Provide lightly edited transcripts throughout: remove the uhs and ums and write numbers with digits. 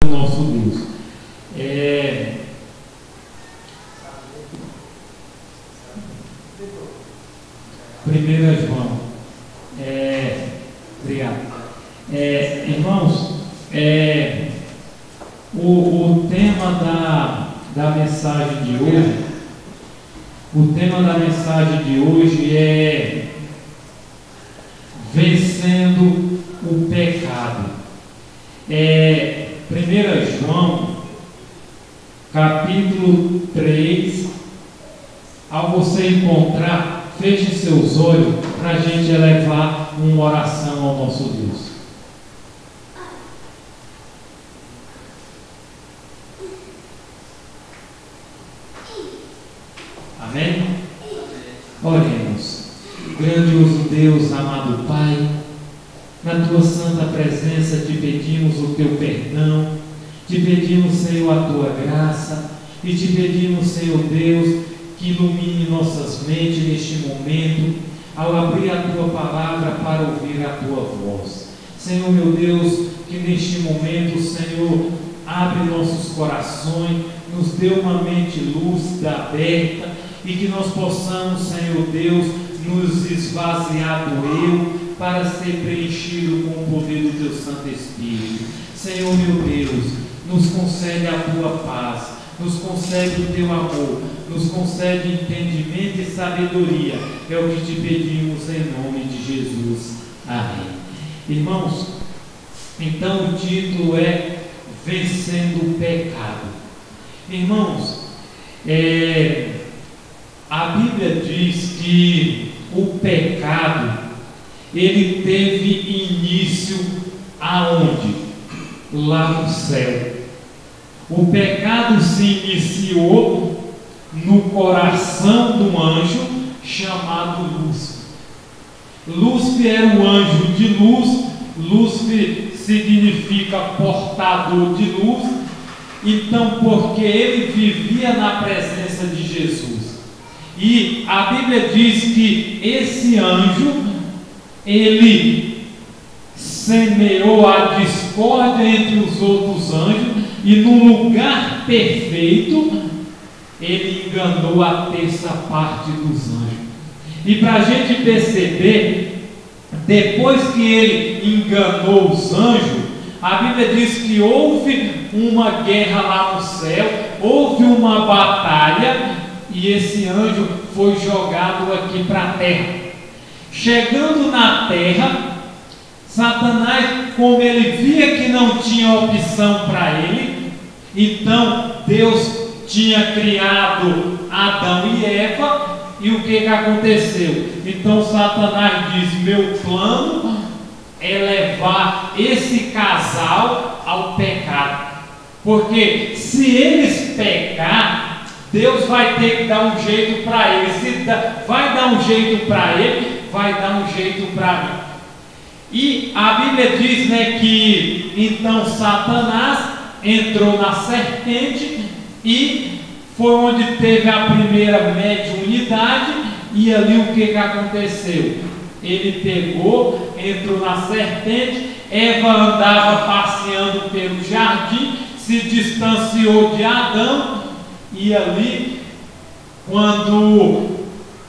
nosso Deus. Primeiro João. Obrigado. Irmãos, o tema da mensagem de hoje, é vencendo o pecado. 1 João, capítulo 3. Ao você encontrar, feche seus olhos para a gente elevar uma oração ao nosso Deus. Amém? Oremos. Grandioso Deus, amado Pai, na Tua santa presença te pedimos o Teu perdão, te pedimos, Senhor, a Tua graça, e te pedimos, Senhor Deus, que ilumine nossas mentes neste momento, ao abrir a Tua palavra para ouvir a Tua voz. Senhor, meu Deus, que neste momento, Senhor, abre nossos corações, nos dê uma mente lúcida, aberta, e que nós possamos, Senhor Deus, nos esvaziar do eu, para ser preenchido com o poder do Teu Santo Espírito. Senhor, meu Deus, nos concede a Tua paz, nos concede o Teu amor, nos concede entendimento e sabedoria. É o que te pedimos em nome de Jesus. Amém. Irmãos, então o título é Vencendo o Pecado. Irmãos, a Bíblia diz que o pecado, ele teve início aonde? Lá no céu. O pecado se iniciou no coração do anjo chamado Lúcifer. Lúcifer era um anjo de luz. Lúcifer significa portador de luz. Então, porque ele vivia na presença de Jesus. E a Bíblia diz que esse anjo, ele semeou a discórdia entre os outros anjos, e no lugar perfeito ele enganou a terça parte dos anjos. E para a gente perceber, depois que ele enganou os anjos, a Bíblia diz que houve uma guerra lá no céu, houve uma batalha, e esse anjo foi jogado aqui para a terra. Chegando na terra, Satanás, como ele via que não tinha opção para ele, então Deus tinha criado Adão e Eva, e o que aconteceu? Então Satanás diz: meu plano é levar esse casal ao pecado, porque se eles pecar, Deus vai ter que dar um jeito para eles. Se vai dar um jeito para ele, vai dar um jeito para mim. E a Bíblia diz, que então Satanás entrou na serpente, e foi onde teve a primeira mediunidade. E ali o que aconteceu? Ele pegou, entrou na serpente. Eva andava passeando pelo jardim, se distanciou de Adão. E ali, quando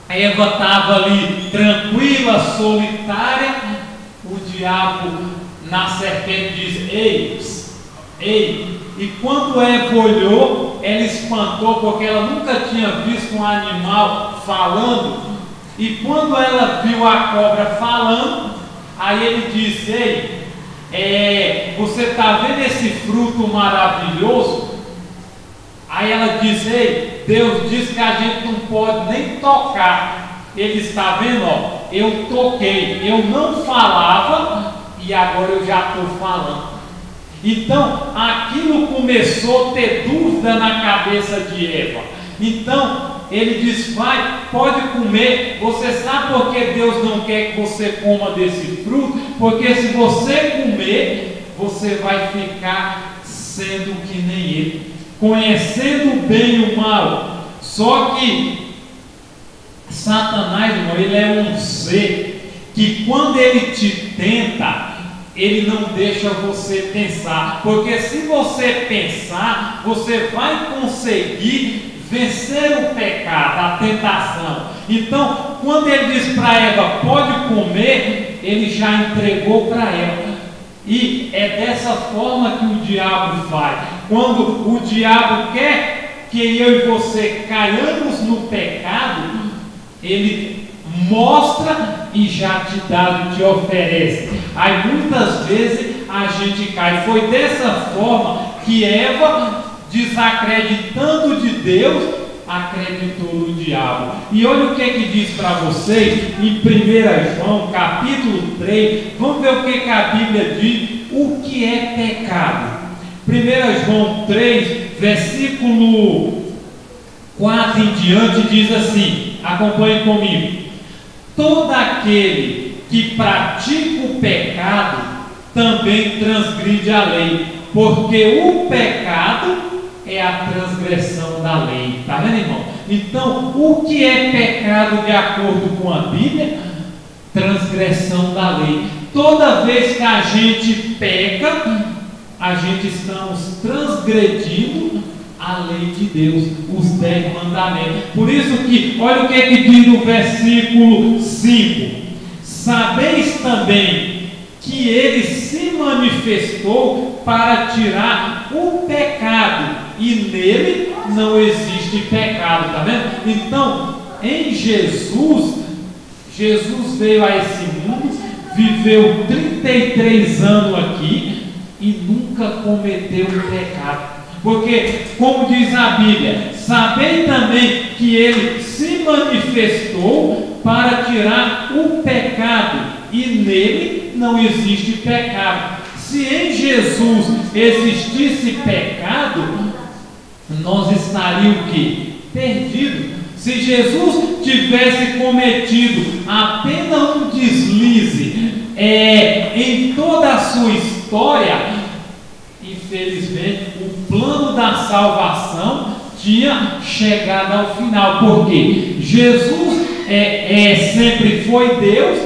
Eva estava ali tranquila, solitária, o diabo na serpente diz: ei. E quando Eva olhou, ela espantou, porque ela nunca tinha visto um animal falando. E quando ela viu a cobra falando, aí ele disse: ei, você está vendo esse fruto maravilhoso? Aí ela diz: ei, Deus disse que a gente não pode nem tocar. Ele está vendo, eu toquei, eu não falava e agora eu já estou falando. Então aquilo começou a ter dúvida na cabeça de Eva. Então ele diz: vai, pode comer. Você sabe por que Deus não quer que você coma desse fruto? Porque se você comer, você vai ficar sendo que nem ele, conhecendo o bem e o mal. Só que Satanás, irmão, ele é um ser que quando ele te tenta, ele não deixa você pensar, porque se você pensar, você vai conseguir vencer o pecado, a tentação. Então, quando ele diz para Eva, pode comer, ele já entregou para ela. E é dessa forma que o diabo faz. Quando o diabo quer que eu e você caiamos no pecado, ele mostra e já te dá, te oferece. Aí muitas vezes a gente cai. Foi dessa forma que Eva, desacreditando de Deus, acreditou no diabo. E olha o que diz para vocês em 1 João capítulo 3. Vamos ver o que a Bíblia diz, o que é pecado. 1 João 3, versículo 4 em diante, diz assim, acompanhe comigo: todo aquele que pratica o pecado também transgride a lei, porque o pecado é a transgressão da lei. Está vendo, irmão? Então, o que é pecado de acordo com a Bíblia? Transgressão da lei. Toda vez que a gente peca, a gente estamos transgredindo a lei de Deus, os 10 mandamentos. Por isso que, olha o que diz no versículo 5: sabeis também que ele se manifestou para tirar o pecado, e nele não existe pecado. Está vendo? Então, em Jesus veio a esse mundo, viveu 33 anos aqui e nunca cometeu pecado. Porque, como diz a Bíblia, sabei também que ele se manifestou para tirar o pecado, e nele não existe pecado. Se em Jesus existisse pecado, nós estaríamos o quê? Perdidos. Se Jesus tivesse cometido apenas um deslize em toda a sua história, infelizmente o plano da salvação tinha chegado ao final. Porque Jesus sempre foi Deus,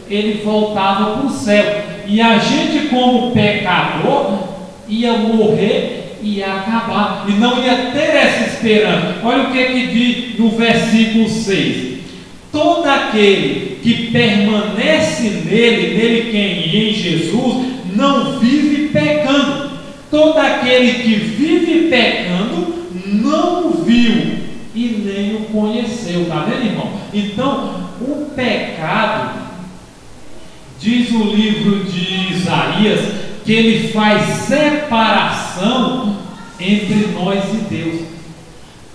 ele voltava para o céu, e a gente, como pecador, ia morrer e ia acabar, e não ia ter essa esperança. Olha o que diz no versículo 6: todo aquele que permanece nele quem? Em Jesus, não vive pecando. Todo aquele que vive pecando não o viu e nem o conheceu. Está vendo, irmão? Então, o pecado, diz o livro de Isaías, que ele faz separação entre nós e Deus.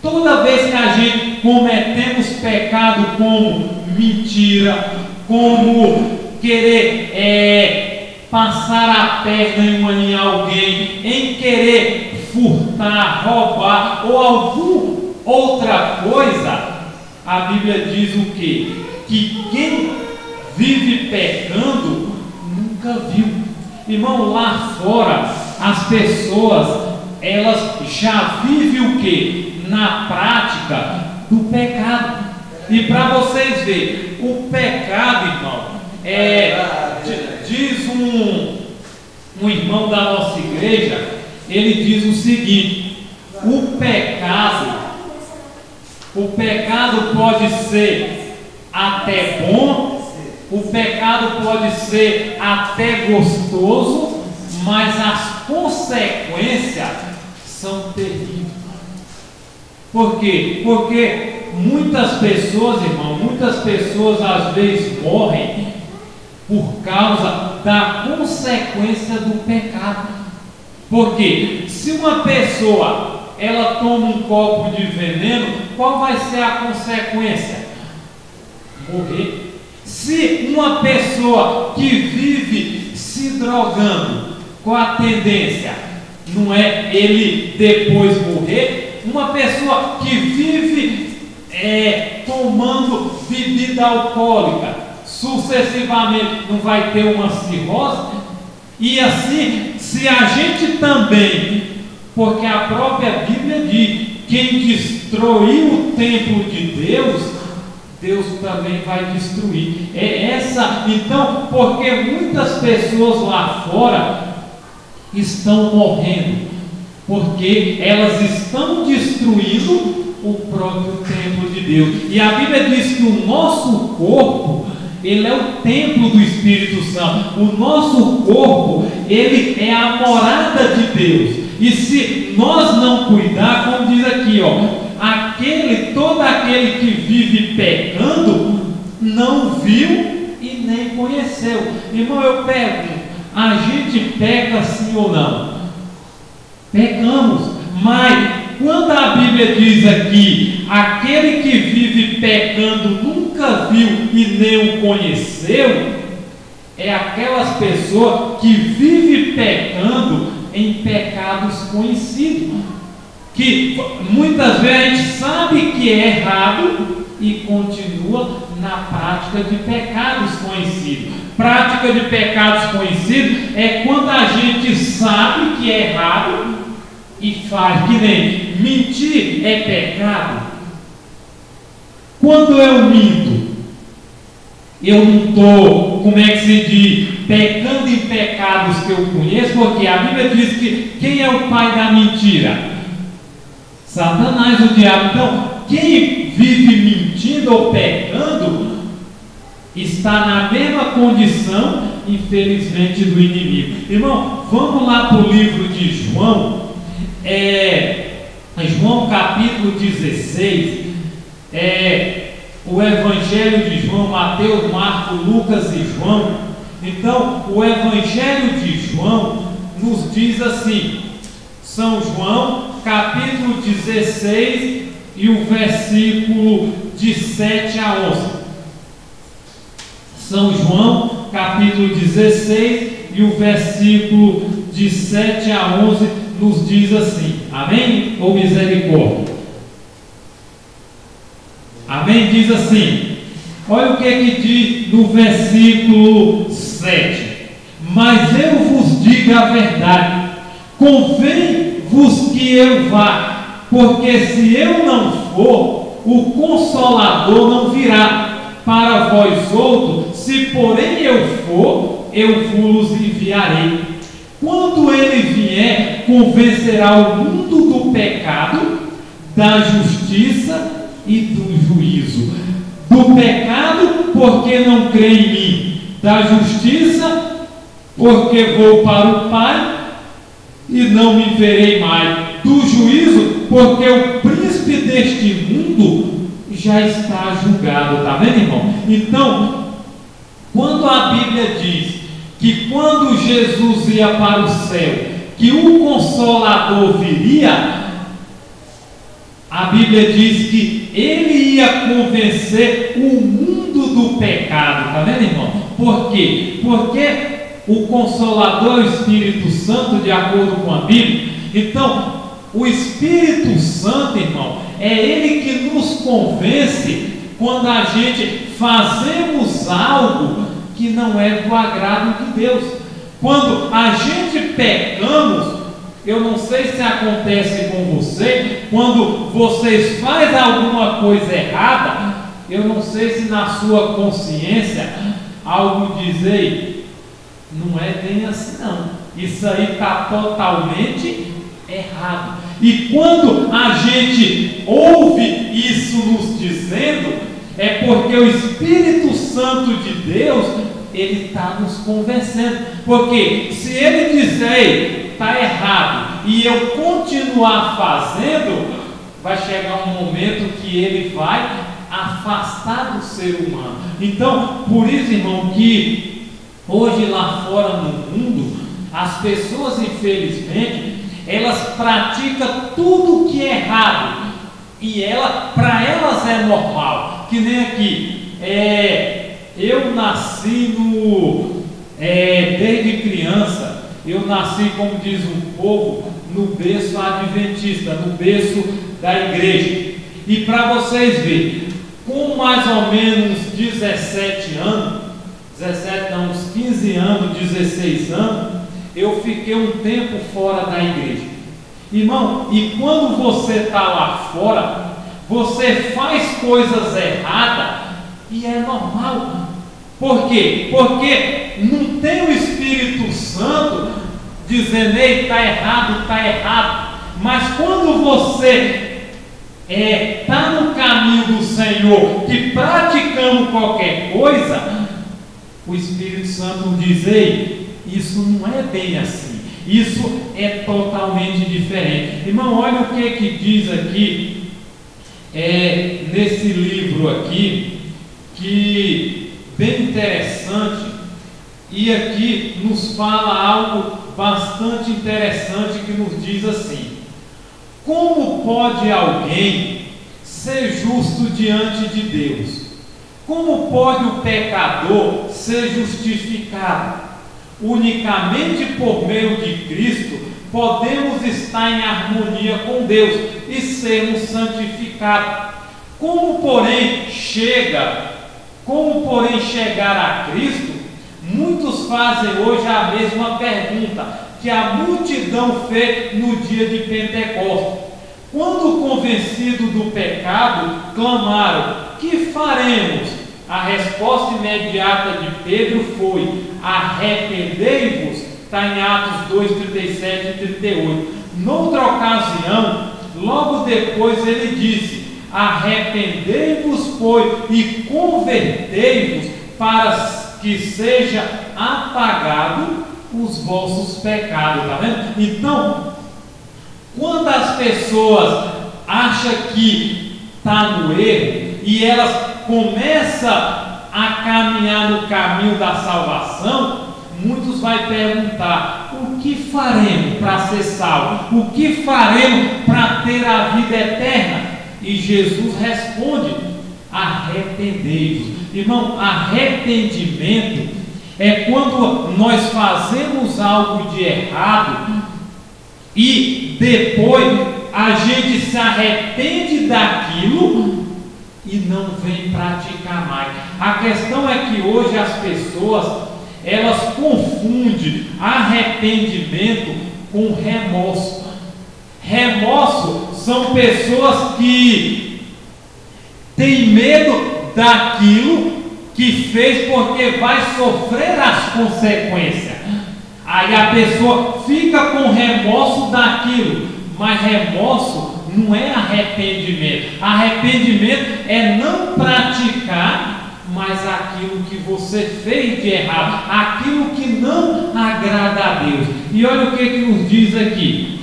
Toda vez que a gente cometemos pecado, como mentira, como querer passar a perna em alguém, em querer furtar, roubar ou alguma outra coisa, a Bíblia diz o quê? Que quem vive pecando nunca viu. Irmão, lá fora as pessoas, elas já vivem o quê? Na prática do pecado. E para vocês verem, o pecado, irmão, diz um irmão da nossa igreja, ele diz o seguinte: o pecado pode ser até bom, o pecado pode ser até gostoso, mas as consequências são terríveis. Por quê? Porque muitas pessoas, irmão, às vezes morrem por causa da consequência do pecado. Porque se uma pessoa ela toma um copo de veneno, qual vai ser a consequência? Morrer. Se uma pessoa que vive se drogando, qual a tendência? Não é ele depois morrer? Uma pessoa que vive tomando bebida alcoólica, sucessivamente não vai ter uma cirrose? E assim, se a gente também, porque a própria Bíblia diz: quem destruiu o templo de Deus, Deus também vai destruir. Então, porque muitas pessoas lá fora estão morrendo, porque elas estão destruindo o próprio templo de Deus. E a Bíblia diz que o nosso corpo, ele é o templo do Espírito Santo. O nosso corpo, ele é a morada de Deus. E se nós não cuidar, como diz aqui, todo aquele que vive pecando, não viu e nem conheceu. Irmão, eu pergunto, a gente peca sim ou não? Pecamos, mas quando a Bíblia diz aqui, aquele que vive pecando nunca viu e nem o conheceu, é aquelas pessoas que vivem pecando em pecados conhecidos, que muitas vezes a gente sabe que é errado e continua na prática de pecados conhecidos. Prática de pecados conhecidos é quando a gente sabe que é errado e faz. Que nem mentir é pecado. Quando eu minto, eu não estou, como é que se diz, pecando em pecados que eu conheço, porque a Bíblia diz que quem é o pai da mentira? Satanás, o diabo. Então, quem vive mentindo ou pecando está na mesma condição, infelizmente, do inimigo. Irmão, vamos lá para o livro de João, João capítulo 16, o Evangelho de João, Mateus, Marcos, Lucas e João. Então, o Evangelho de João nos diz assim, São João, capítulo 16 e o versículo de 7 a 11. São João, capítulo 16 e o versículo de 7 a 11 nos diz assim, amém? Ou misericórdia? Amém? Diz assim, olha o que diz no versículo 7. Mas eu vos digo a verdade, convém-vos que eu vá, porque se eu não for, o Consolador não virá para vós outros, se porém eu for, eu vos enviarei. Quando ele vier, convencerá o mundo do pecado, da justiça e do juízo. Do pecado, porque não crê em mim. Da justiça, porque vou para o Pai e não me verei mais. Do juízo, porque o príncipe deste mundo já está julgado. Está vendo, irmão? Então, quando a Bíblia diz que quando Jesus ia para o céu, que o Consolador viria, a Bíblia diz que ele ia convencer o mundo do pecado. Está vendo, irmão? Por quê? Porque o Consolador é o Espírito Santo, de acordo com a Bíblia. Então, o Espírito Santo, irmão, é ele que nos convence quando a gente fazemos algo que não é do agrado de Deus. Quando a gente pecamos, eu não sei se acontece com você, quando vocês fazem alguma coisa errada, eu não sei se na sua consciência algo diz, ei, não é bem assim não, isso aí está totalmente errado. E quando a gente ouve isso nos dizendo, é porque o Espírito Santo de Deus, ele está nos convencendo. Porque se ele dizer, está errado, e eu continuar fazendo, vai chegar um momento que ele vai afastar do ser humano. Então, por isso, irmão, que hoje lá fora no mundo, as pessoas, infelizmente, elas praticam tudo que é errado, e para elas é normal. Que nem aqui, eu nasci desde criança, eu nasci, como diz o povo, no berço adventista, no berço da igreja. E para vocês verem, com mais ou menos 17 anos, 17 não, uns 15 anos, 16 anos, eu fiquei um tempo fora da igreja. Irmão, e quando você está lá fora, você faz coisas erradas E é normal. Por quê? Porque não tem o Espírito Santo dizendo: ei, está errado, está errado. Mas quando você está no caminho do Senhor, que praticamos qualquer coisa, o Espírito Santo diz: ei, isso não é bem assim, isso é totalmente diferente. Irmão, olha o que diz aqui, nesse livro aqui, que bem interessante, e aqui nos fala algo bastante interessante, que nos diz assim: como pode alguém ser justo diante de Deus? Como pode o pecador ser justificado? Unicamente por meio de Cristo podemos estar em harmonia com Deus e sermos santificados. Como porém chegar a Cristo? Muitos fazem hoje a mesma pergunta que a multidão fez no dia de Pentecostes. Quando convencidos do pecado, clamaram: que faremos? A resposta imediata de Pedro foi: arrependei-vos. Está em Atos 2, 37 e 38. Noutra ocasião, logo depois ele disse: arrependei-vos, pois, e convertei-vos, para que seja apagado os vossos pecados. Está vendo? Então, quando as pessoas acham que está no erro e elas começam a caminhar no caminho da salvação, muitos vão perguntar: o que faremos para ser salvo? O que faremos para ter a vida eterna? E Jesus responde: arrependei-vos. Irmão, arrependimento é quando nós fazemos algo de errado e depois a gente se arrepende daquilo e não vem praticar mais. A questão é que hoje as pessoas, elas confundem arrependimento com remorso. Remorso são pessoas que têm medo daquilo que fez, porque vai sofrer as consequências. Aí a pessoa fica com remorso daquilo, mas remorso não é arrependimento. Arrependimento é não praticar mais aquilo que você fez de errado, aquilo que não agrada a Deus. E olha o que nos diz aqui: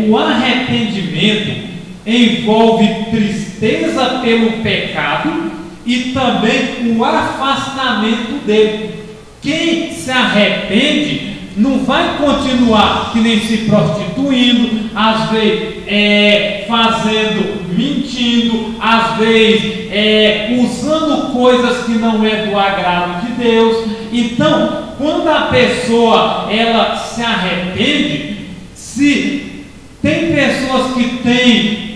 o arrependimento envolve tristeza pelo pecado e também o afastamento dele. Quem se arrepende não vai continuar que nem se prostituindo, às vezes mentindo, às vezes usando coisas que não é do agrado de Deus. Então, quando a pessoa ela se arrepende, se tem pessoas que têm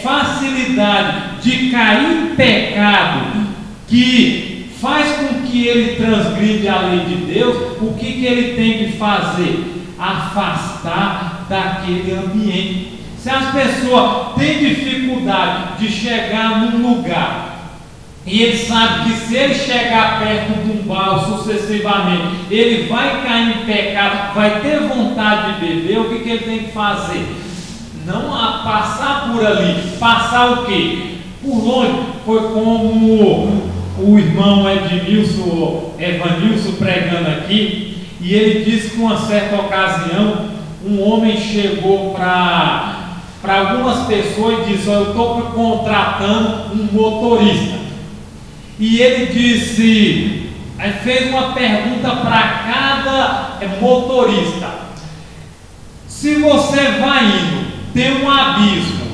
facilidade de cair em pecado, que faz com que ele transgride a lei de Deus, o que ele tem que fazer? Afastar daquele ambiente. Se as pessoas têm dificuldade de chegar num lugar, e ele sabe que se ele chegar perto de um bar sucessivamente, ele vai cair em pecado, vai ter vontade de beber, o que ele tem que fazer? Não passar por ali. Passar o quê? Por longe. Foi como o irmão Evanilson pregando aqui, e ele disse que uma certa ocasião um homem chegou para algumas pessoas e disse: eu estou contratando um motorista. E ele disse, fez uma pergunta para cada motorista: se você vai indo, tem um abismo,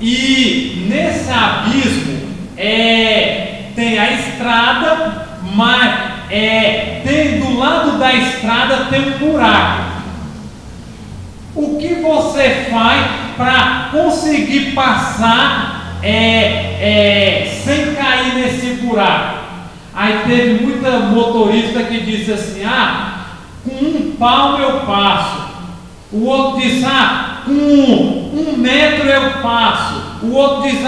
e nesse abismo tem a estrada, mas tem do lado da estrada tem um buraco. O que você faz para conseguir passar sem cair nesse buraco? Aí teve muita motorista que disse assim: com um palmo eu passo. O outro disse: com 1 metro eu passo. O outro diz: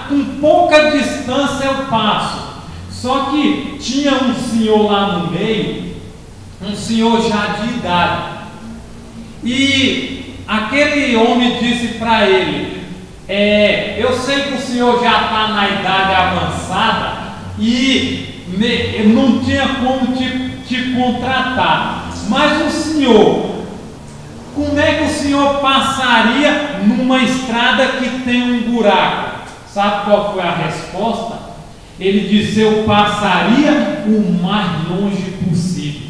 com pouca distância eu passo. Só que tinha um senhor lá no meio, um senhor já de idade, e aquele homem disse para ele: eu sei que o senhor já está na idade avançada e não tinha como te contratar, mas o senhor, como é que o senhor passaria numa estrada que tem um buraco? Sabe qual foi a resposta? Ele disse: eu passaria o mais longe possível.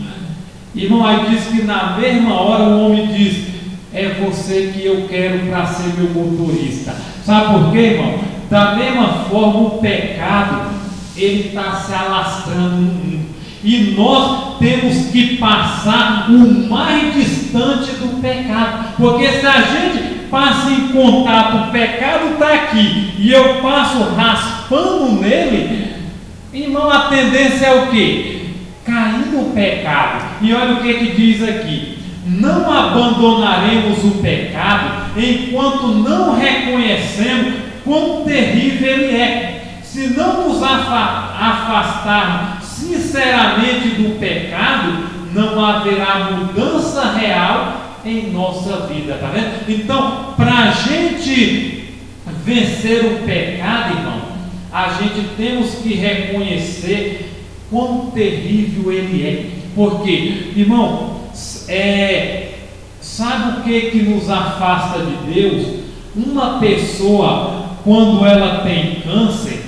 Irmão, aí diz que na mesma hora o homem diz: é você que eu quero para ser meu motorista. Sabe por quê, irmão? Da mesma forma o pecado, ele está se alastrando no mundo. E nós temos que passar o mais distante do pecado. Porque se a gente passa em contato, o pecado está aqui, e eu passo raspando nele, irmão, a tendência é o quê? Cair no pecado. E olha o que diz aqui: não abandonaremos o pecado enquanto não reconhecemos quão terrível ele é. Se não nos afastarmos sinceramente do pecado, não haverá mudança real em nossa vida, tá vendo? Então, para a gente vencer o pecado, irmão, a gente temos que reconhecer quão terrível ele é. Porque, irmão, sabe o que nos afasta de Deus? Uma pessoa, quando ela tem câncer,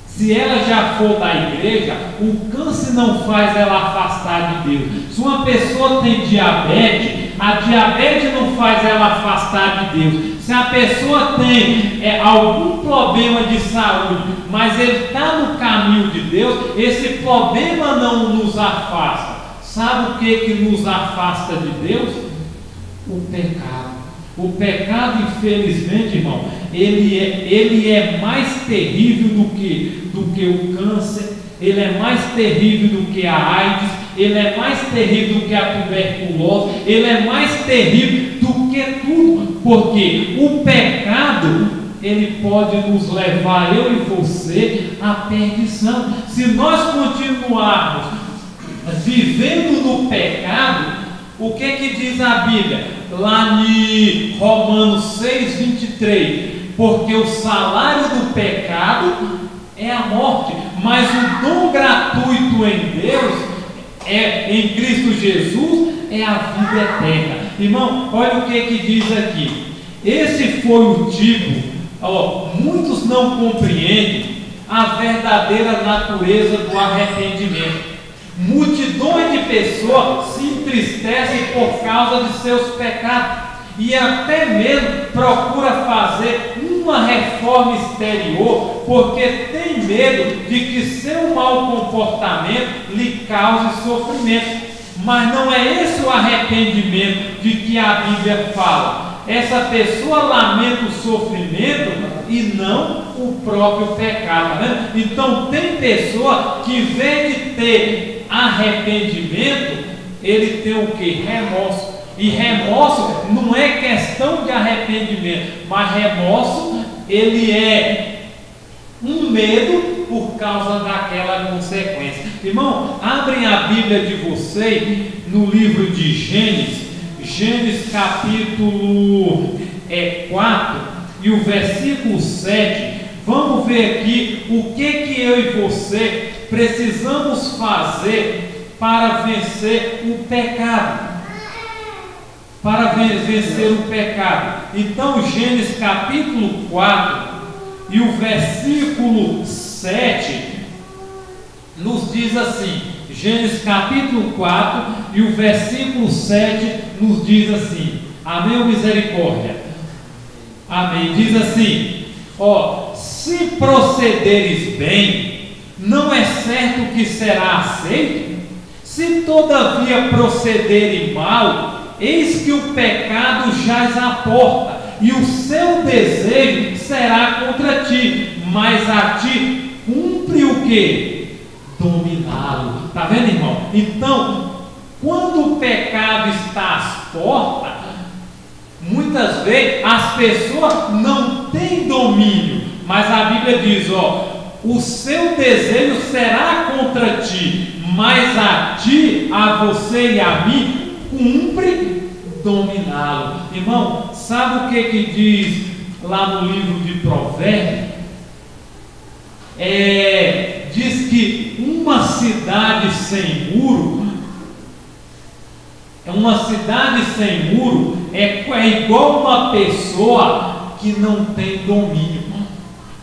se ela já for da igreja, o câncer não faz ela afastar de Deus. Se uma pessoa tem diabetes, a diabetes não faz ela afastar de Deus. Se a pessoa tem algum problema de saúde, mas ele está no caminho de Deus, esse problema não nos afasta. Sabe o que nos afasta de Deus? O pecado. O pecado, infelizmente, irmão, ele é mais terrível do que o câncer, ele é mais terrível do que a AIDS, ele é mais terrível do que a tuberculose, ele é mais terrível do que tudo, porque o pecado, ele pode nos levar, eu e você, à perdição. Se nós continuarmos vivendo no pecado, o que diz a Bíblia? Lá em Romanos 6, 23, porque o salário do pecado é a morte, mas o dom gratuito em Deus, em Cristo Jesus, é a vida eterna. Irmão, olha o que diz aqui: esse foi o tipo, muitos não compreendem a verdadeira natureza do arrependimento. Multidões de pessoas se entristecem por causa de seus pecados e até mesmo procura fazer uma reforma exterior porque tem medo de que seu mau comportamento lhe cause sofrimento. Mas não é esse o arrependimento de que a Bíblia fala. Essa pessoa lamenta o sofrimento e não o próprio pecado, tá vendo? Então tem pessoa que, em vez de ter arrependimento, ele tem o que? Remorso. E remorso não é questão de arrependimento, mas remorso, ele é um medo por causa daquela consequência. Irmão, abrem a Bíblia de vocês no livro de Gênesis capítulo 4 e o versículo 7. Vamos ver aqui o que eu e você precisamos fazer para vencer o pecado. Para vencer o pecado. Então, Gênesis capítulo 4 e o versículo 7 nos diz assim. Gênesis capítulo 4 e o versículo 7 nos diz assim. Amém ou misericórdia? Amém. Diz assim: se procederes bem, não é certo que será aceito? Se todavia procederem mal, eis que o pecado jaz à porta, e o seu desejo será contra ti, mas a ti cumpre o que? Dominá-lo. Está vendo, irmão? Então, quando o pecado está às portas, muitas vezes as pessoas não têm domínio, Mas a Bíblia diz, o seu desejo será contra ti, mas a ti, a você e a mim, cumpre dominá-lo. Irmão, sabe o que diz lá no livro de Provérbios? Diz que uma cidade sem muro, é igual uma pessoa que não tem domínio.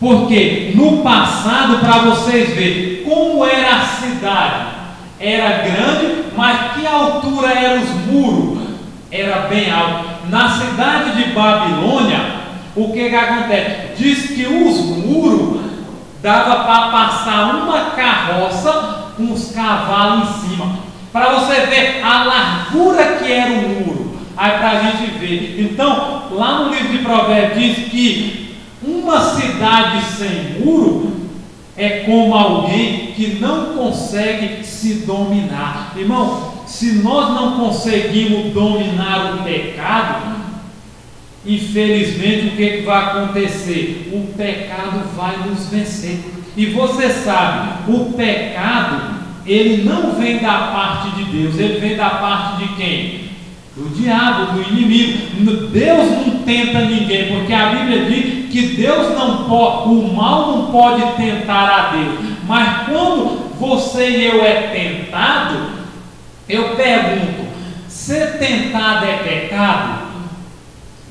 Porque no passado, para vocês verem como era a cidade, era grande, mas que altura eram os muros? Era bem alto. Na cidade de Babilônia, o que acontece? Diz que os muros dava para passar uma carroça com os cavalos em cima, para você ver a largura que era o muro. Aí para a gente ver. Então, lá no livro de Provérbios diz que uma cidade sem muro é como alguém que não consegue se dominar. Irmão, se nós não conseguimos dominar o pecado, infelizmente o que vai acontecer? O pecado vai nos vencer. E você sabe, o pecado, ele não vem da parte de Deus, ele vem da parte de quem? Do diabo, do inimigo. Deus não tenta ninguém, porque a Bíblia diz que Deus não pode, o mal não pode tentar a Deus. Mas quando você e eu é tentado, eu pergunto: ser tentado é pecado?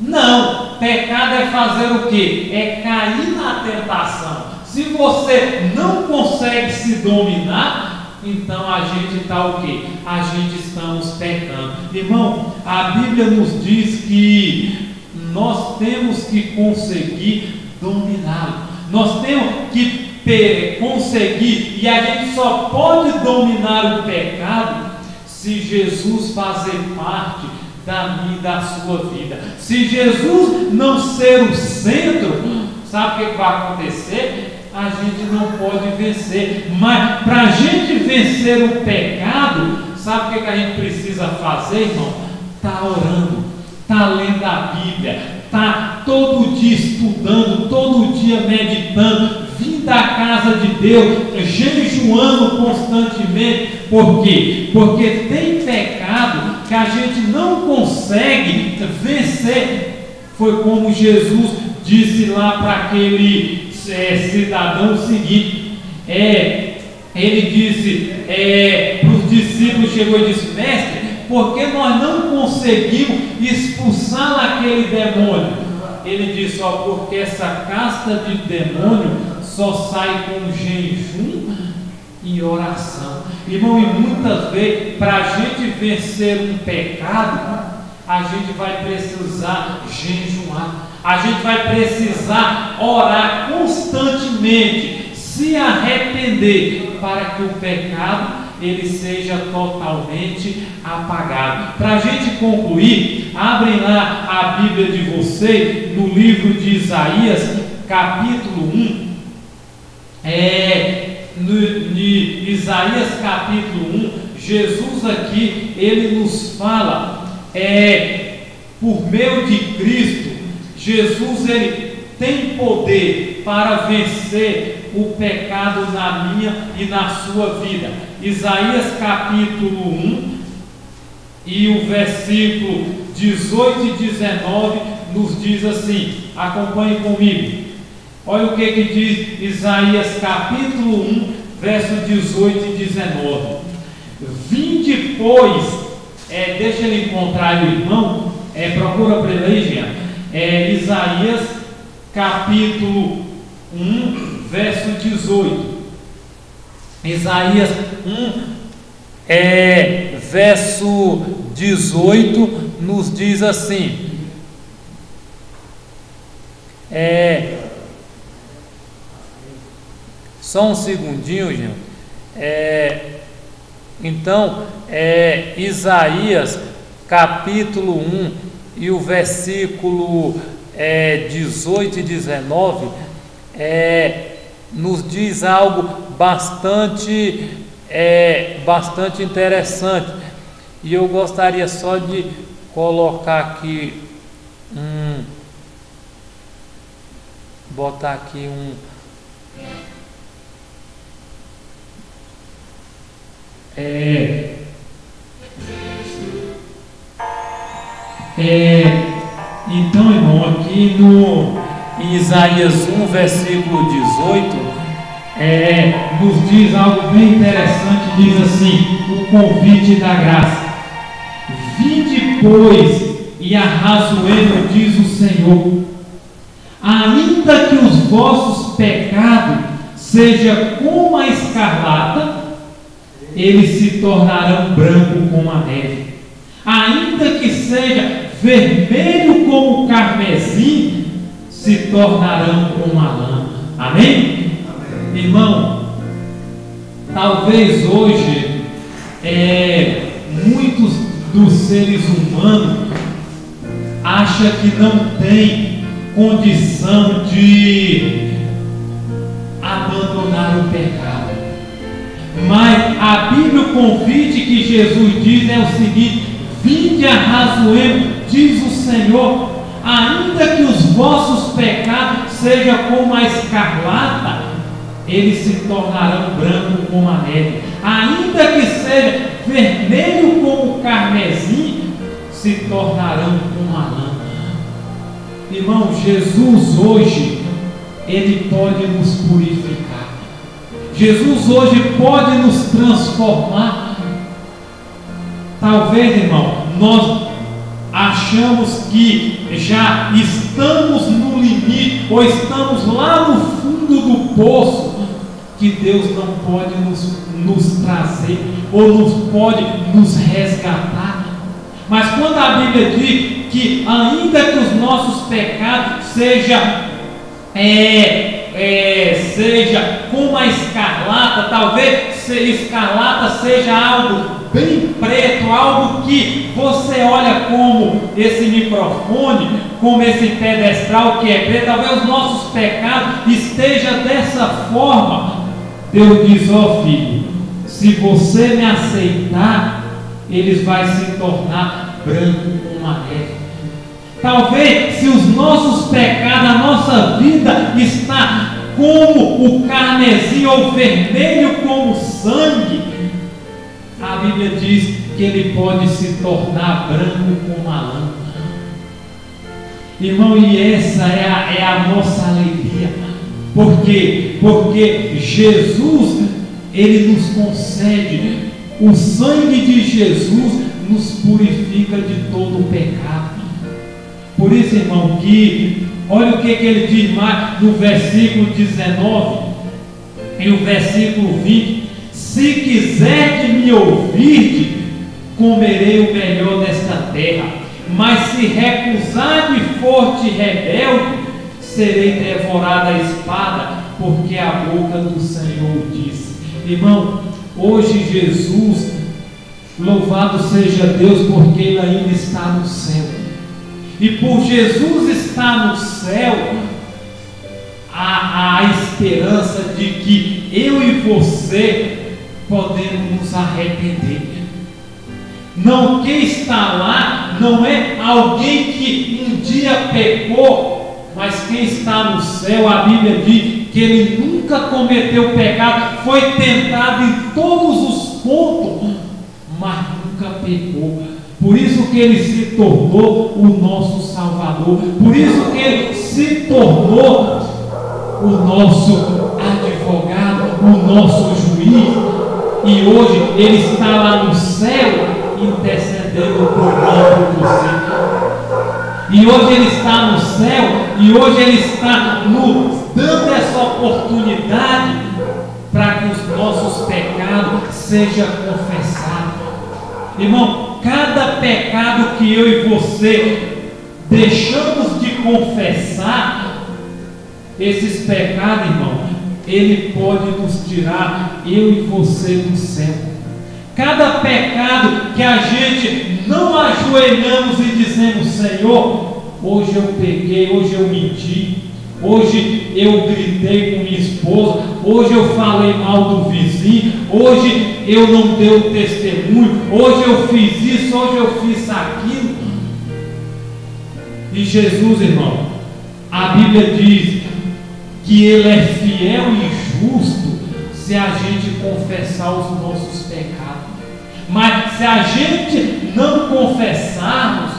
Não, pecado é fazer o quê? É cair na tentação. Se você não consegue se dominar, então a gente está o quê? A gente estamos pecando. Irmão, a Bíblia nos diz que nós temos que conseguir dominá-lo. Nós temos que conseguir, e a gente só pode dominar o pecado se Jesus fazer parte da minha e da sua vida. Se Jesus não ser o centro, sabe o que vai acontecer? A gente não pode vencer. Mas para a gente vencer o pecado, sabe o que a gente precisa fazer, irmão? Está orando, está lendo a Bíblia, está todo dia estudando, todo dia meditando, vindo à casa de Deus, jejuando constantemente. Por quê? Porque tem pecado que a gente não consegue vencer. Foi como Jesus disse lá para aquele cidadão o seguinte, ele disse para os discípulos, chegou e disse: mestre, porque nós não conseguimos expulsar aquele demônio? Ele disse: porque essa casta de demônio só sai com jejum e oração. Irmão, e muitas vezes, para a gente vencer um pecado, a gente vai precisar jejuar, a gente vai precisar orar constantemente, se arrepender, para que o pecado ele seja totalmente apagado. Para a gente concluir, abrem lá a Bíblia de vocês no livro de Isaías, capítulo 1. Isaías capítulo 1, Jesus aqui, ele nos fala, por meio de Cristo, Jesus ele tem poder para vencer o pecado na minha e na sua vida. Isaías capítulo 1 e o versículo 18 e 19 nos diz assim, acompanhe comigo. Olha o que diz Isaías capítulo 1, verso 18 e 19. Vinde, pois, deixa ele encontrar o irmão, procura para ele aí, Isaías capítulo 1, verso 18. Isaías 1, verso 18, nos diz assim, só um segundinho, gente. Então, Isaías capítulo 1 e o versículo 18 e 19 nos diz algo bastante interessante, e eu gostaria só de colocar aqui botar aqui então, irmão, aqui em Isaías 1, versículo 18, nos diz algo bem interessante. Diz assim: o convite da graça. Vinde, pois, e arrazoemos, diz o Senhor, ainda que os vossos pecados sejam como a escarlata, eles se tornarão branco como a neve. Ainda que seja vermelho como o carmesim, se tornarão como a lã. Amém? Amém. Irmão, talvez hoje muitos dos seres humanos acham que não tem condição de abandonar o pecado. Mas a Bíblia, o convite que Jesus diz é o seguinte: vinde, arrazoemos, diz o Senhor, ainda que os vossos pecados sejam como a escarlata, eles se tornarão brancos como a neve. Ainda que seja vermelho como o carmesim, se tornarão como a lã. Irmão, Jesus hoje, Ele pode nos purificar. Jesus hoje pode nos transformar. Talvez, irmão, nós achamos que já estamos no limite, ou estamos lá no fundo do poço, que Deus não pode nos trazer, ou não pode nos resgatar. Mas quando a Bíblia diz que ainda que os nossos pecados seja como a escarlata, talvez escarlata seja algo bem preto, algo que você olha como esse microfone, como esse pedestral que é preto, talvez os nossos pecados estejam dessa forma. Deus diz: ó filho, se você me aceitar, eles vão se tornar branco como a neve. Talvez se os nossos pecados, a nossa vida está como o carmesim ou vermelho como sangue, a Bíblia diz que ele pode se tornar branco como a lã. Irmão, e essa é a nossa alegria. Por quê? Porque Jesus, Ele nos concede, o sangue de Jesus nos purifica de todo o pecado. Por isso, irmão, que olha o que ele diz mais no versículo 19 e o versículo 20: se quiser me ouvir, comerei o melhor desta terra, mas se recusar de forte rebelde, serei devorado à espada, porque a boca do Senhor disse. Irmão, hoje Jesus, louvado seja Deus, porque Ele ainda está no céu. E por Jesus estar no céu, há a esperança de que eu e você podemos nos arrepender. Não, quem está lá não é alguém que um dia pecou, mas quem está no céu, a Bíblia diz que ele nunca cometeu pecado, foi tentado em todos os pontos, mas nunca pecou. Por isso que ele se tornou o nosso Salvador, por isso que ele se tornou o nosso advogado, o nosso juiz, e hoje ele está lá no céu intercedendo por nós, por você. E hoje ele está no céu, e hoje ele está nos dando essa oportunidade para que os nossos pecados sejam confessados. Irmão, cada pecado que eu e você deixamos de confessar, esses pecados, irmão, ele pode nos tirar, eu e você, do céu. Cada pecado que a gente não ajoelhamos e dizemos: Senhor, hoje eu peguei, hoje eu menti, hoje eu gritei com minha esposa, hoje eu falei mal do vizinho, hoje eu não dei o testemunho, hoje eu fiz isso, hoje eu fiz aquilo. E Jesus, irmão, a Bíblia diz que Ele é fiel e justo se a gente confessar os nossos pecados. Mas se a gente não confessarmos,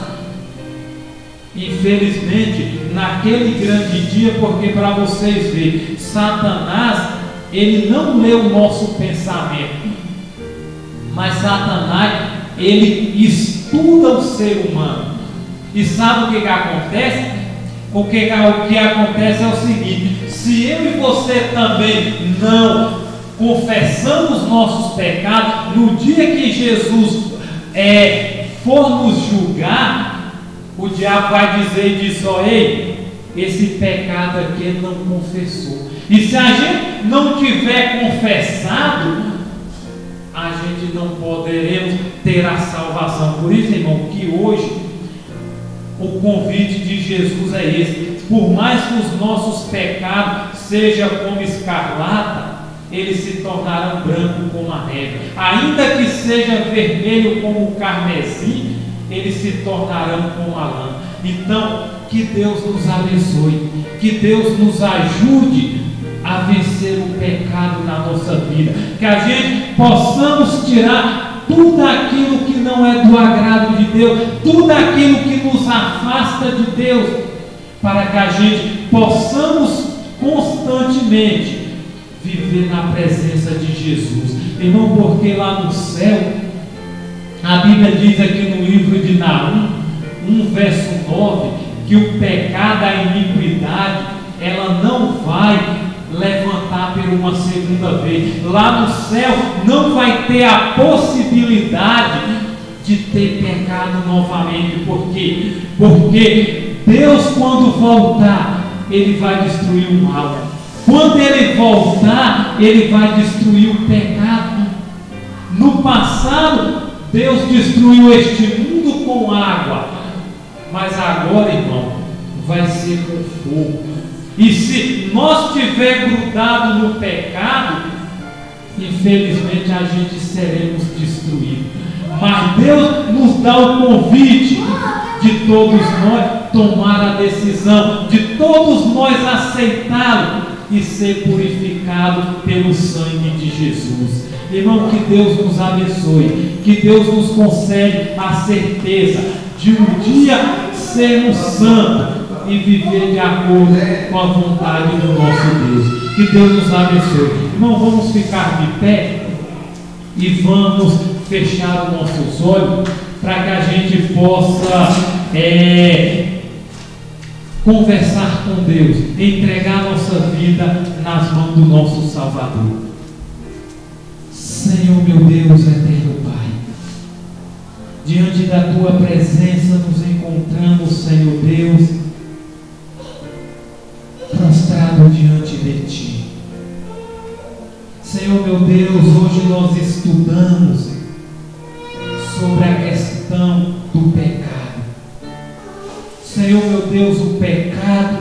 infelizmente, naquele grande dia, porque para vocês verem, Satanás, ele não lê o nosso pensamento, mas Satanás, ele estuda o ser humano. E sabe o que acontece? O que acontece é o seguinte: se eu e você também não confessamos nossos pecados, no dia que Jesus for nos julgar, o diabo vai dizer disso: ó, ei, esse pecado aqui ele não confessou. E se a gente não tiver confessado, a gente não poderemos ter a salvação. Por isso, irmão, que hoje o convite de Jesus é esse: por mais que os nossos pecados sejam como escarlata, eles se tornarão branco como a neve. Ainda que seja vermelho como o carmesim, eles se tornarão como a lã. Então, que Deus nos abençoe, que Deus nos ajude a vencer o pecado na nossa vida, que a gente possamos tirar tudo aquilo que não é do agrado de Deus, tudo aquilo que nos afasta de Deus, para que a gente possamos constantemente viver na presença de Jesus. Irmão, porque lá no céu, a Bíblia diz aqui no livro de Naum, 1 verso 9, que o pecado, a iniquidade, ela não vai levantar por uma segunda vez. Lá no céu não vai ter a possibilidade de ter pecado novamente. Por quê? Porque Deus, quando voltar, Ele vai destruir o mal. Quando Ele voltar, Ele vai destruir o pecado. No passado, Deus destruiu este mundo com água, mas agora, irmão, vai ser com fogo. E se nós estiver grudado no pecado, infelizmente a gente seremos destruídos. Mas Deus nos dá o convite de todos nós tomar a decisão, de todos nós aceitá-lo e ser purificado pelo sangue de Jesus. Irmão, que Deus nos abençoe, que Deus nos concede a certeza de um dia sermos santos e viver de acordo com a vontade do nosso Deus. Que Deus nos abençoe. Irmão, vamos ficar de pé e vamos fechar os nossos olhos para que a gente possa conversar com Deus, entregar nossa vida nas mãos do nosso Salvador. Senhor, meu Deus, eterno Pai, diante da Tua presença nos encontramos, Senhor Deus, prostrado diante de Ti. Senhor, meu Deus, hoje nós estudamos sobre a questão do pecado. Senhor, meu Deus, o pecado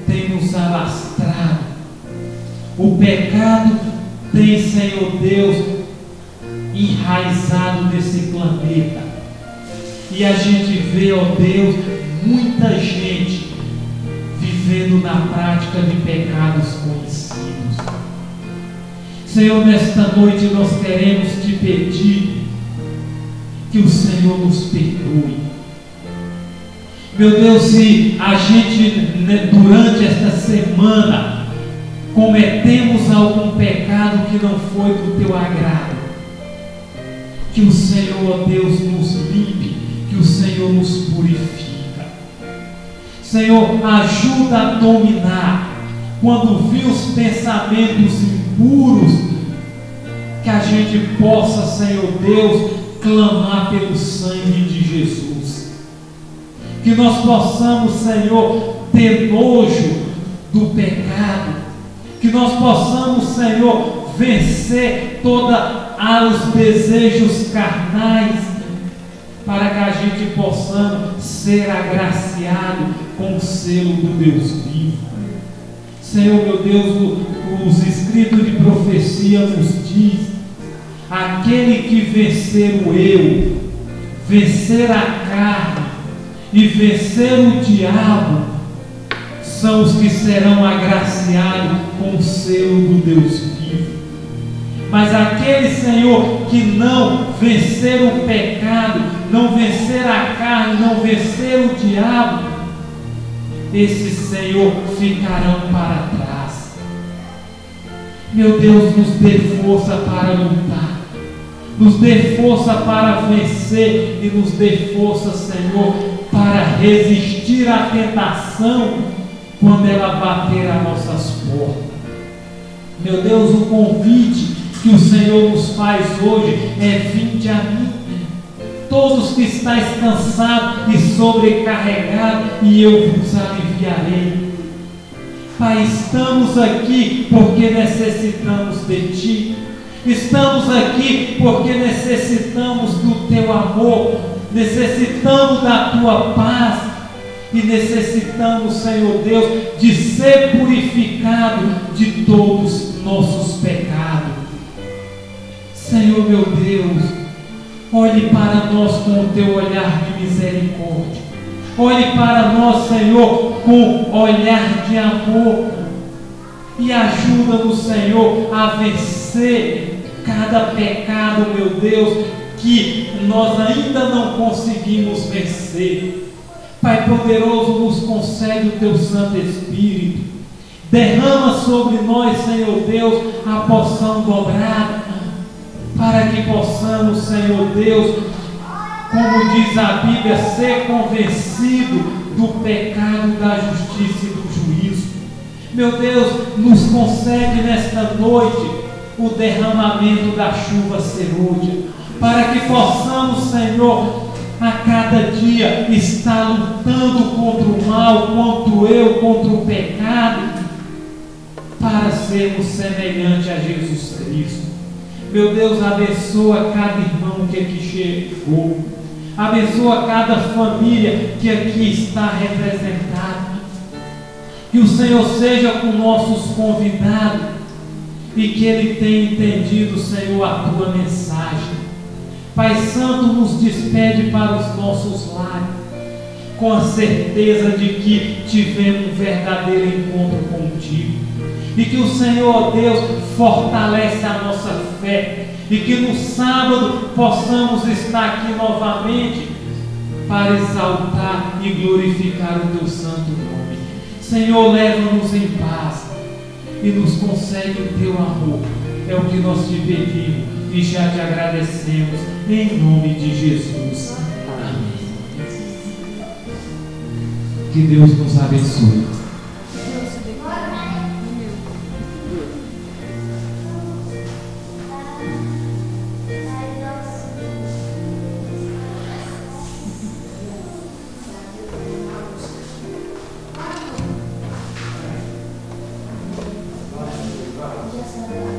tem nos alastrado. O pecado tem, Senhor Deus, enraizado nesse planeta. E a gente vê, ó Deus, muita gente vivendo na prática de pecados conhecidos. Senhor, nesta noite nós queremos te pedir que o Senhor nos perdoe. Meu Deus, se a gente durante esta semana cometemos algum pecado que não foi do teu agrado, que o Senhor, ó Deus, nos limpe, que o Senhor nos purifica. Senhor, ajuda a dominar quando vir os pensamentos impuros, que a gente possa, Senhor Deus, clamar pelo sangue de Jesus. Que nós possamos, Senhor, ter nojo do pecado. Que nós possamos, Senhor, vencer todos os desejos carnais, para que a gente possa ser agraciado com o selo do Deus vivo. Senhor, meu Deus, os escritos de profecia nos diz: aquele que vencer o eu, vencer a carne e vencer o diabo, são os que serão agraciados com o selo do Deus vivo. Mas aquele, Senhor, que não vencer o pecado, não vencer a carne, não vencer o diabo, esses, Senhor, ficarão para trás. Meu Deus, nos dê força para lutar, nos dê força para vencer e nos dê força, Senhor, para resistir à tentação quando ela bater às nossas portas. Meu Deus, o convite que o Senhor nos faz hoje é: vinde a mim, todos que estáis cansados e sobrecarregados, e eu vos aliviarei. Pai, estamos aqui porque necessitamos de Ti, estamos aqui porque necessitamos do Teu amor, necessitamos da Tua paz e necessitamos, Senhor Deus, de ser purificado de todos os nossos pecados. Senhor meu Deus, olhe para nós com o Teu olhar de misericórdia. Olhe para nós, Senhor, com olhar de amor. E ajuda-nos, Senhor, a vencer cada pecado, meu Deus, que nós ainda não conseguimos vencer. Pai poderoso, nos concede o Teu Santo Espírito. Derrama sobre nós, Senhor Deus, a porção dobrada, para que possamos, Senhor Deus, como diz a Bíblia, ser convencido do pecado, da justiça e do juízo. Meu Deus, nos concede nesta noite o derramamento da chuva serôdia, para que possamos, Senhor, a cada dia estar lutando contra o mal, contra o pecado, para sermos semelhantes a Jesus Cristo. Meu Deus, abençoa cada irmão que aqui chegou, abençoa cada família que aqui está representada, que o Senhor seja com nossos convidados e que Ele tenha entendido, Senhor, a Tua mensagem. Pai Santo, nos despede para os nossos lares, com a certeza de que tivemos um verdadeiro encontro contigo. E que o Senhor Deus fortalece a nossa fé. E que no sábado possamos estar aqui novamente para exaltar e glorificar o Teu santo nome. Senhor, leva-nos em paz e nos concede o Teu amor. É o que nós te pedimos e já te agradecemos em nome de Jesus. Amém. Que Deus nos abençoe. Yes,